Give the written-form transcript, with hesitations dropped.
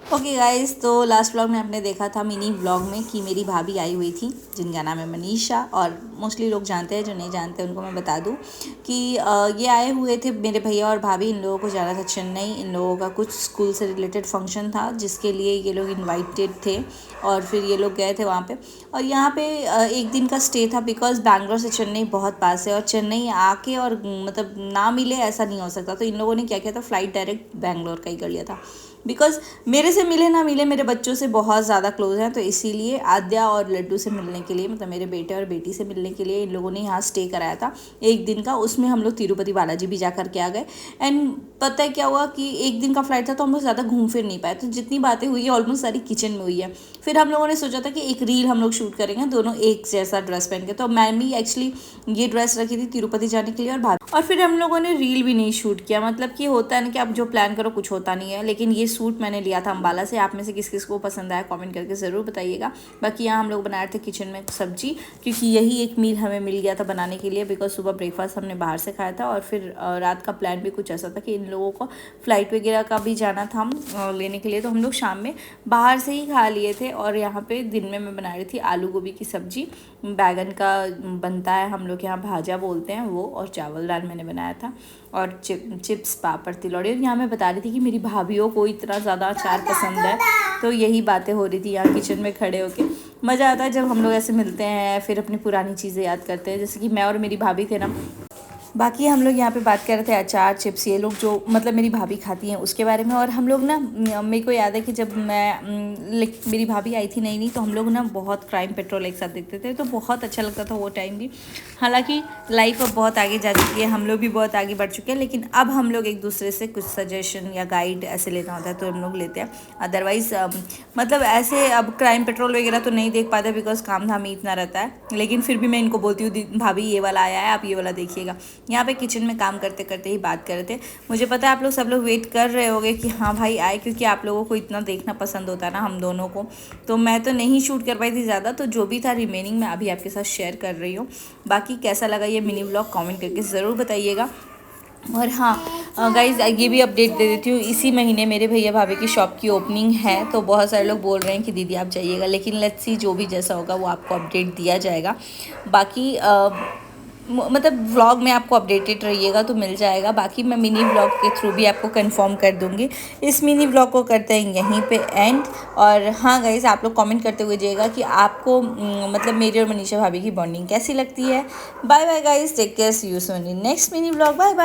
Okay guys, तो last vlog में आपने देखा था मिनी व्लॉग में कि मेरी भाभी आई हुई थी जिनका नाम है मनीषा, और मोस्टली लोग जानते हैं, जो नहीं जानते उनको मैं बता दूं कि ये आए हुए थे मेरे भैया और भाभी। इन लोगों को जाना था चेन्नई। इन लोगों का कुछ स्कूल से रिलेटेड फंक्शन था जिसके लिए ये लोग इन्वाइटेड थे, और फिर ये लोग गए थे वहाँ पे। और यहाँ पे एक दिन का स्टे था, बिकॉज बैंगलोर से चेन्नई बहुत पास है, और चेन्नई आके और मतलब ना मिले ऐसा नहीं हो सकता। तो इन लोगों ने क्या किया था, फ़्लाइट डायरेक्ट बैंगलोर का ही कर लिया था। बिकॉज मेरे से मिले ना मिले, मेरे बच्चों से बहुत ज़्यादा क्लोज हैं, तो इसीलिए आद्या और लड्डू से मिलने के लिए, मतलब मेरे बेटे और बेटी से मिलने के लिए इन लोगों ने यहाँ स्टे कराया था एक दिन का। उसमें हम लोग तिरुपति बालाजी भी जा कर के आ गए। एंड पता है क्या हुआ कि एक दिन का फ्लाइट था तो हम लोग ज़्यादा घूम फिर नहीं पाए, तो जितनी बातें हुई है ऑलमोस्ट सारी किचन में हुई है। फिर हम लोगों ने सोचा था कि एक रील हम लोग शूट करेंगे दोनों एक जैसा ड्रेस पहन के। तो मैं भी एक्चुअली ये ड्रेस रखी थी तिरुपति जाने के लिए, और फिर हम लोगों ने रील भी नहीं शूट किया। मतलब कि होता है ना कि आप जो प्लान करो कुछ होता नहीं है। लेकिन ये सूट मैंने लिया था अम्बाला से। आप में से किस किस को पसंद आया कमेंट करके ज़रूर बताइएगा। बाकी यहाँ हम लोग बना रहे थे किचन में सब्जी, क्योंकि यही एक मील हमें मिल गया था बनाने के लिए, बिकॉज सुबह ब्रेकफास्ट हमने बाहर से खाया था, और फिर रात का प्लान भी कुछ ऐसा था कि इन लोगों को फ़्लाइट वगैरह का भी जाना था लेने के लिए। तो हम लोग शाम में बाहर से ही खा लिए थे। और यहाँ पे दिन में मैं बना रही थी आलू गोभी की सब्जी, बैगन का बनता है हम लोग यहाँ भाजा बोलते हैं वो, और चावल दाल मैंने बनाया था, और चिप्स पापड़ तिलौड़ी। और यहाँ मैं बता रही थी कि मेरी भाभीयों को इतना ज़्यादा अचार पसंद है, तो यही बातें हो रही थी यहाँ किचन में खड़े होके। मज़ा आता है जब हम लोग ऐसे मिलते हैं, फिर अपनी पुरानी चीज़ें याद करते हैं, जैसे कि मैं और मेरी भाभी थे ना। बाकी हम लोग यहाँ पे बात कर रहे थे अचार चिप्स, ये लोग जो मतलब मेरी भाभी खाती हैं उसके बारे में। और हम लोग ना, मेरे को याद है कि जब मेरी भाभी आई थी नई नई, तो हम लोग ना बहुत क्राइम पेट्रोल एक साथ देखते थे, तो बहुत अच्छा लगता था वो टाइम भी। हालांकि लाइफ अब बहुत आगे जा चुकी है, हम लोग भी बहुत आगे बढ़ चुके हैं, लेकिन अब हम लोग एक दूसरे से कुछ सजेशन या गाइड ऐसे लेना होता है तो हम लोग लेते हैं। अदरवाइज़ मतलब ऐसे अब क्राइम पेट्रोल वगैरह तो नहीं देख पाते, बिकॉज काम धाम ही इतना रहता है। लेकिन फिर भी मैं इनको बोलती हूँ भाभी ये वाला आया है, आप ये वाला देखिएगा। यहाँ पे किचन में काम करते करते ही बात कर रहे थे। मुझे पता है आप लोग सब लोग वेट कर रहे होगे कि हाँ भाई आए, क्योंकि आप लोगों को इतना देखना पसंद होता है ना हम दोनों को। तो मैं तो नहीं शूट कर पाई थी ज़्यादा, तो जो भी था रिमेनिंग मैं अभी आपके साथ शेयर कर रही हूँ। बाकी कैसा लगा ये मिनी व्लॉग कमेंट करके ज़रूर बताइएगा। और हाँ गाइज़, ये भी अपडेट दे देती हूँ, इसी महीने मेरे भैया भाभी की शॉप की ओपनिंग है। तो बहुत सारे लोग बोल रहे हैं कि दीदी आप जाइएगा, लेकिन लेट्स सी जो भी जैसा होगा वो आपको अपडेट दिया जाएगा। बाकी मतलब व्लॉग में आपको अपडेटेड रहिएगा तो मिल जाएगा। बाकी मैं मिनी व्लॉग के थ्रू भी आपको कंफर्म कर दूंगी। इस मिनी व्लॉग को करते हैं यहीं पे एंड। और हाँ गाइज़, आप लोग कमेंट करते हुए जाइएगा कि आपको मतलब मेरी और मनीषा भाभी की बॉन्डिंग कैसी लगती है। Bye bye guys, take care, see you soon in next mini vlog. Bye bye.